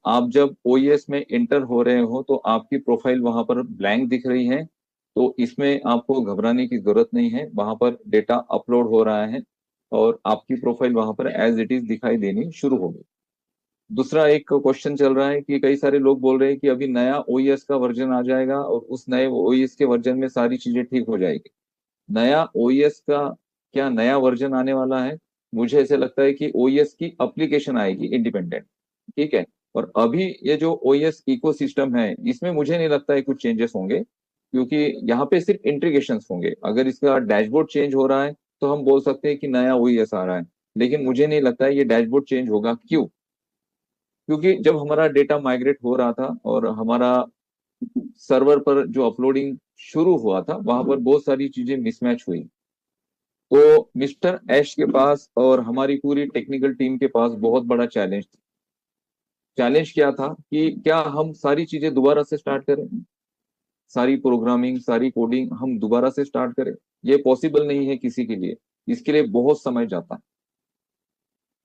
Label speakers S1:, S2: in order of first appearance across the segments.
S1: आप जब ओईएस में इंटर हो रहे हो तो आपकी प्रोफाइल वहां पर ब्लैंक दिख रही है। तो इसमें आपको घबराने की जरूरत नहीं है, वहां पर डेटा अपलोड हो रहा है और आपकी प्रोफाइल वहां पर एज इट इज दिखाई देनी शुरू होगी। दूसरा एक क्वेश्चन चल रहा है कि कई सारे लोग बोल रहे हैं कि अभी नया ओईएस का वर्जन आ जाएगा और उस नए ओईएस के वर्जन में सारी चीजें ठीक हो जाएगी। नया ओईएस का क्या नया वर्जन आने वाला है? मुझे ऐसे लगता है कि ओईएस की एप्लीकेशन आएगी इंडिपेंडेंट। ठीक है। और अभी ये जो ओएस इकोसिस्टम है इसमें मुझे नहीं लगता है कुछ चेंजेस होंगे, क्योंकि यहाँ पे सिर्फ इंटीग्रेशन होंगे। अगर इसका डैशबोर्ड चेंज हो रहा है तो हम बोल सकते हैं कि नया ओएस आ रहा है, लेकिन मुझे नहीं लगता है ये डैशबोर्ड चेंज होगा। क्यों? क्योंकि जब हमारा डेटा माइग्रेट हो रहा था और हमारा सर्वर पर जो अपलोडिंग शुरू हुआ था वहां पर बहुत सारी चीजें मिसमैच हुई। तो मिस्टर ऐश के पास और हमारी पूरी टेक्निकल टीम के पास बहुत बड़ा चैलेंज था। चैलेंज क्या था कि क्या हम सारी चीजें दोबारा से स्टार्ट करें, सारी प्रोग्रामिंग सारी कोडिंग हम दोबारा से स्टार्ट करें। ये पॉसिबल नहीं है किसी के लिए। इसके लिए बहुत समय जाता है।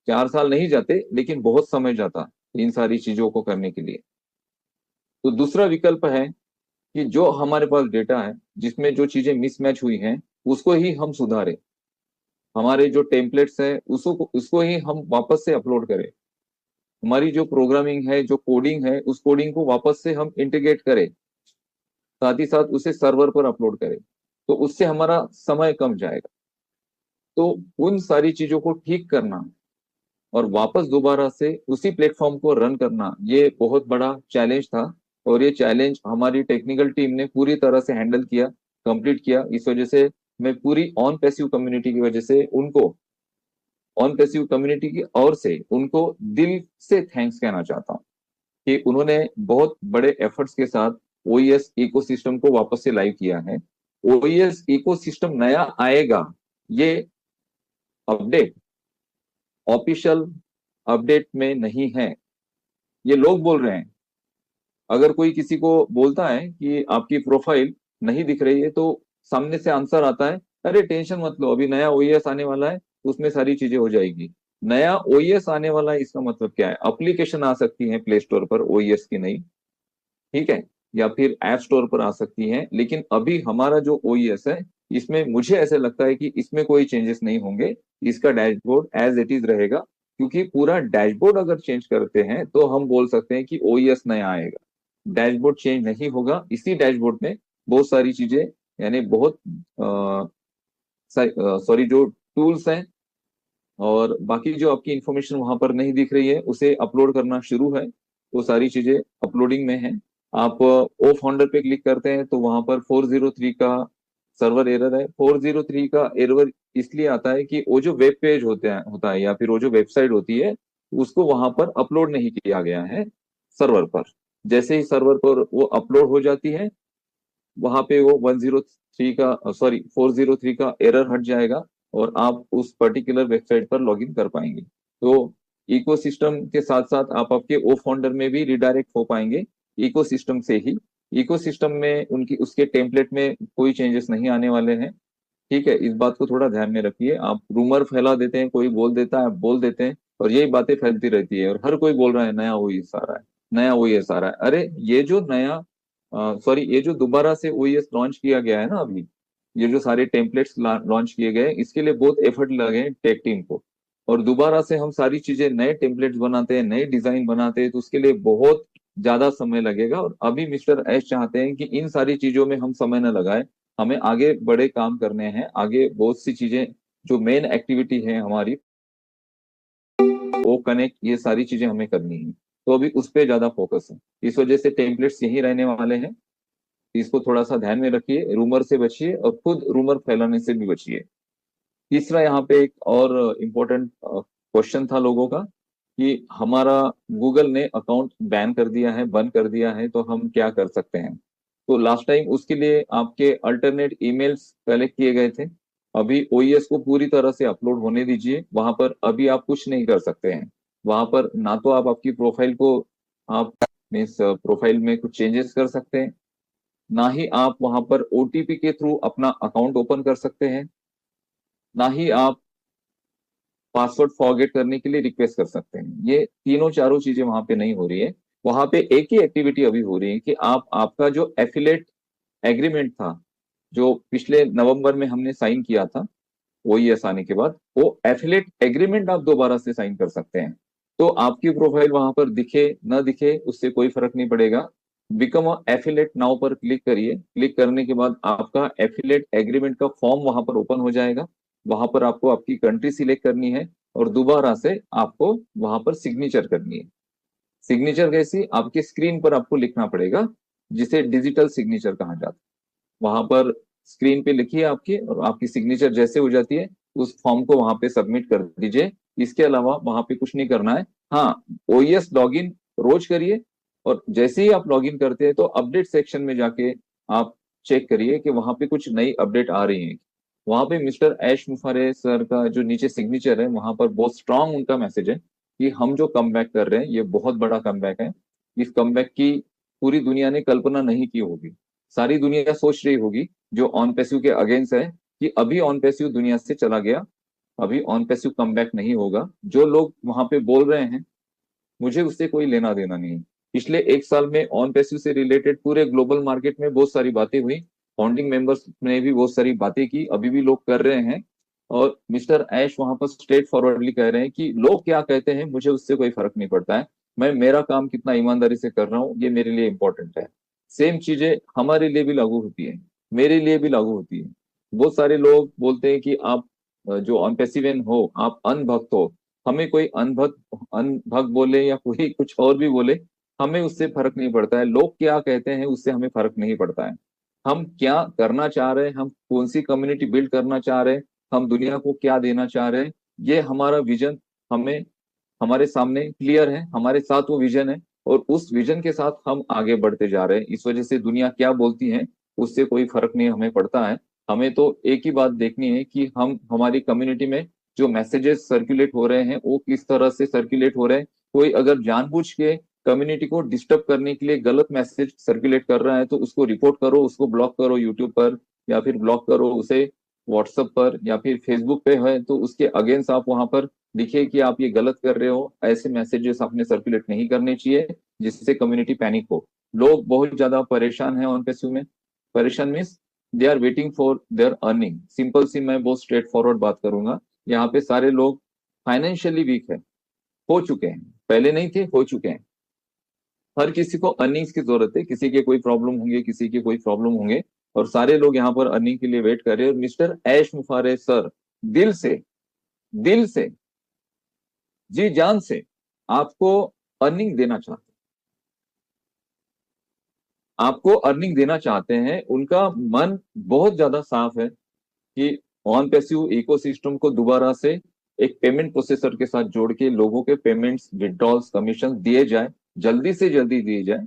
S1: 4 साल नहीं जाते लेकिन बहुत समय जाता है इन सारी चीजों को करने के लिए। तो दूसरा विकल्प है कि जो हमारे पास डेटा है जिसमें जो चीजें मिसमैच हुई हैं उसको ही हम सुधारें। हमारे जो टेम्पलेट्स है उसको ही हम वापस से अपलोड करें। हमारी जो प्रोग्रामिंग है जो कोडिंग है उस कोडिंग को वापस से हम इंटीग्रेट करें, साथ ही साथ उसे सर्वर पर अपलोड करें। तो उससे हमारा समय कम जाएगा। तो उन सारी चीजों को ठीक करना और वापस दोबारा से उसी प्लेटफॉर्म को रन करना ये बहुत बड़ा चैलेंज था। और ये चैलेंज हमारी टेक्निकल टीम ने पूरी तरह से हैंडल किया, कंप्लीट किया। इस वजह से मैं पूरी ऑन पैसिव कम्युनिटी की वजह से उनको, ऑन पैसिव कम्युनिटी की ओर से उनको दिल से थैंक्स कहना चाहता हूँ कि उन्होंने बहुत बड़े एफर्ट्स के साथ ओईएस इकोसिस्टम को वापस से लाइव किया है। ओईएस इकोसिस्टम नया आएगा, ये अपडेट ऑफिशियल अपडेट में नहीं है, ये लोग बोल रहे हैं। अगर कोई किसी को बोलता है कि आपकी प्रोफाइल नहीं दिख रही है तो सामने से आंसर आता है, अरे टेंशन मत लो, अभी नया ओईएस आने वाला है, उसमें सारी चीजें हो जाएगी। नया ओईएस आने वाला है इसका मतलब क्या है? एप्लीकेशन आ सकती है प्ले स्टोर पर ओईएस की नई, ठीक है, या फिर ऐप स्टोर पर आ सकती है। लेकिन अभी हमारा जो ओईएस है इसमें मुझे ऐसे लगता है कि इसमें कोई चेंजेस नहीं होंगे। इसका डैशबोर्ड एज इट इज रहेगा, क्योंकि पूरा डैशबोर्ड अगर चेंज करते हैं तो हम बोल सकते हैं कि ओईएस नया आएगा। डैशबोर्ड चेंज नहीं होगा। इसी डैशबोर्ड में बहुत सारी चीजें, यानी बहुत सॉरी जो टूल्स हैं और बाकी जो आपकी इंफॉर्मेशन वहां पर नहीं दिख रही है उसे अपलोड करना शुरू है। वो सारी चीजें अपलोडिंग में है। आप ओ फाउंडर पे क्लिक करते हैं तो वहां पर 403 का सर्वर एरर है। 403 का एरर इसलिए आता है कि वो जो वेब पेज होता है या फिर वो जो वेबसाइट होती है उसको वहां पर अपलोड नहीं किया गया है सर्वर पर। जैसे ही सर्वर पर वो अपलोड हो जाती है वहां पे वो 103 का, सॉरी 403 का एरर हट जाएगा और आप उस पर्टिकुलर वेबसाइट पर लॉगिन कर पाएंगे। तो इकोसिस्टम के साथ साथ आप आपके ओ फाउंडर में भी रिडायरेक्ट हो पाएंगे इकोसिस्टम से ही। इकोसिस्टम में उनकी उसके टेम्पलेट में कोई चेंजेस नहीं आने वाले हैं। ठीक है, इस बात को थोड़ा ध्यान में रखिए। आप रूमर फैला देते हैं, कोई बोल देता है, आप बोल देते हैं और यही बातें फैलती रहती है और हर कोई बोल रहा है नया ओएस आ रहा है, नया ओएस आ रहा है। अरे ये जो नया, सॉरी ये जो दोबारा से ओएस लॉन्च किया गया है ना अभी, ये जो सारे टेम्पलेट्स लॉन्च किए गए इसके लिए बहुत एफर्ट लगे हैं टेक टीम को। और दोबारा से हम सारी चीजें नए टेम्पलेट्स बनाते हैं, नए डिजाइन बनाते हैं तो उसके लिए बहुत ज्यादा समय लगेगा। और अभी मिस्टर एस चाहते हैं कि इन सारी चीजों में हम समय न लगाए, हमें आगे बड़े काम करने हैं। आगे बहुत सी चीजें जो मेन एक्टिविटी है हमारी, वो कनेक्ट, ये सारी चीजें हमें करनी है। तो अभी उस पर ज्यादा फोकस है। इस वजह से टेम्पलेट्स यही रहने वाले हैं। इसको थोड़ा सा ध्यान में रखिए, रूमर से बचिए और खुद रूमर फैलाने से भी बचिए। तीसरा यहाँ पे एक और इम्पोर्टेंट क्वेश्चन था लोगों का कि हमारा गूगल ने अकाउंट बैन कर दिया है, बंद कर दिया है, तो हम क्या कर सकते हैं? तो लास्ट टाइम उसके लिए आपके अल्टरनेट ईमेल्स कलेक्ट किए गए थे। अभी ओईएस को पूरी तरह से अपलोड होने दीजिए। वहां पर अभी आप कुछ नहीं कर सकते हैं। वहां पर ना तो आप आपकी प्रोफाइल को, आप मीन्स प्रोफाइल में कुछ चेंजेस कर सकते हैं, ना ही आप वहां पर ओटीपी के थ्रू अपना अकाउंट ओपन कर सकते हैं, ना ही आप पासवर्ड फॉरगेट करने के लिए रिक्वेस्ट कर सकते हैं। ये तीनों चारों चीजें वहां पे नहीं हो रही है। वहां पे एक ही एक्टिविटी अभी हो रही है कि आप आपका जो एफिलेट एग्रीमेंट था, जो पिछले नवंबर में हमने साइन किया था ओईएस आने के बाद, वो एफिलेट एग्रीमेंट आप दोबारा से साइन कर सकते हैं। तो आपकी प्रोफाइल वहां पर दिखे न दिखे उससे कोई फर्क नहीं पड़ेगा। बिकम अ एफिलेट नाउ पर क्लिक करिए। क्लिक करने के बाद आपका एफिलेट एग्रीमेंट का फॉर्म वहां पर ओपन हो जाएगा। वहां पर आपको आपकी कंट्री सिलेक्ट करनी है और दोबारा से आपको वहां पर सिग्नेचर करनी है। सिग्नेचर कैसी, आपकी स्क्रीन पर आपको लिखना पड़ेगा, जिसे डिजिटल सिग्नेचर कहा जाता है। वहां पर स्क्रीन पे लिखिए आपकी, और आपकी सिग्नेचर जैसे हो जाती है उस फॉर्म को वहां पे सबमिट कर दीजिए। इसके अलावा वहां पे कुछ नहीं करना है। हाँ, ओईएस लॉगिन रोज करिए, और जैसे ही आप लॉगिन करते हैं तो अपडेट सेक्शन में जाके आप चेक करिए कि वहां पे कुछ नई अपडेट आ रही है। वहां पे मिस्टर ऐश मुफारे सर का जो नीचे सिग्नेचर है वहां पर बहुत स्ट्रांग उनका मैसेज है कि हम जो कमबैक कर रहे हैं ये बहुत बड़ा कमबैक है। इस कमबैक की पूरी दुनिया ने कल्पना नहीं की होगी। सारी दुनिया सोच रही होगी जो ऑन पैसिव के अगेंस्ट है कि अभी ऑन पैसिव दुनिया से चला गया, अभी ऑन पैसिव कमबैक नहीं होगा। जो लोग वहां पे बोल रहे हैं मुझे उससे कोई लेना देना नहीं है। पिछले एक साल में ऑन पैसिव से रिलेटेड पूरे ग्लोबल मार्केट में बहुत सारी बातें हुई। फाउंडिंग मेंबर्स ने भी बहुत सारी बातें की, अभी भी लोग कर रहे हैं। और मिस्टर ऐश वहां पर स्ट्रेट फॉरवर्डली कह रहे हैं कि लोग क्या कहते हैं मुझे उससे कोई फर्क नहीं पड़ता है, मैं मेरा काम कितना ईमानदारी से कर रहा हूँ ये मेरे लिए इंपॉर्टेंट है। सेम चीजें हमारे लिए भी लागू होती है, मेरे लिए भी लागू होती है। बहुत सारे लोग बोलते हैं कि आप जो अनपेसिवेन हो, आप अनभक्त हो। हमें कोई अनभक्त अनभक्त बोले या कोई कुछ और भी बोले, हमें उससे फर्क नहीं पड़ता है। लोग क्या कहते हैं उससे हमें फर्क नहीं पड़ता है। हम क्या करना चाह रहे हैं, हम कौन सी कम्युनिटी बिल्ड करना चाह रहे हैं, हम दुनिया को क्या देना चाह रहे हैं, ये हमारा विजन हमें हमारे सामने क्लियर है, हमारे साथ वो विजन है। और उस विजन के साथ हम आगे बढ़ते जा रहे हैं। इस वजह से दुनिया क्या बोलती है उससे कोई फर्क नहीं हमें पड़ता है। हमें तो एक ही बात देखनी है कि हम हमारी कम्युनिटी में जो मैसेजेस सर्कुलेट हो रहे हैं वो किस तरह से सर्कुलेट हो रहे हैं। कोई अगर जानबूझ के कम्युनिटी को डिस्टर्ब करने के लिए गलत मैसेज सर्कुलेट कर रहा है तो उसको रिपोर्ट करो, उसको ब्लॉक करो यूट्यूब पर, या फिर ब्लॉक करो उसे व्हाट्सएप पर, या फिर फेसबुक पे है तो उसके अगेंस्ट आप वहां पर लिखिए कि आप ये गलत कर रहे हो, ऐसे मैसेजेस आपने सर्कुलेट नहीं करने चाहिए जिससे कम्युनिटी पैनिक हो। लोग बहुत ज्यादा परेशान हैं ऑन पैसिव में। परेशान means they are waiting for their earning. Simple सी मैं बहुत स्ट्रेट फॉरवर्ड बात करूंगा। यहाँ पे सारे लोग फाइनेंशियली वीक है, हो चुके हैं, पहले नहीं थे, हो चुके हैं। हर किसी को अर्निंग्स की जरूरत है, किसी के कोई प्रॉब्लम होंगे, किसी के कोई प्रॉब्लम होंगे, और सारे लोग यहाँ पर अर्निंग के लिए वेट कर रहे हैं। और मिस्टर ऐश मुफारे सर दिल से जी जान से आपको अर्निंग देना चाहते हैं, आपको अर्निंग देना चाहते हैं। उनका मन बहुत ज्यादा साफ है कि ऑन पैसिव इकोसिस्टम को दोबारा से एक पेमेंट प्रोसेसर के साथ जोड़ के लोगों के पेमेंट्स, विड्रॉल्स, कमीशन दिए जाए, जल्दी से जल्दी दिए जाए।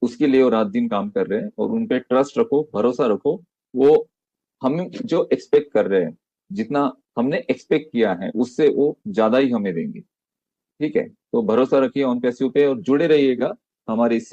S1: उसके लिए वो रात दिन काम कर रहे हैं, और उन पे ट्रस्ट रखो, भरोसा रखो। वो हम जो एक्सपेक्ट कर रहे हैं, जितना हमने एक्सपेक्ट किया है उससे वो ज्यादा ही हमें देंगे। ठीक है, तो भरोसा रखिए ऑन पैसिव पे और जुड़े रहिएगा हमारे इस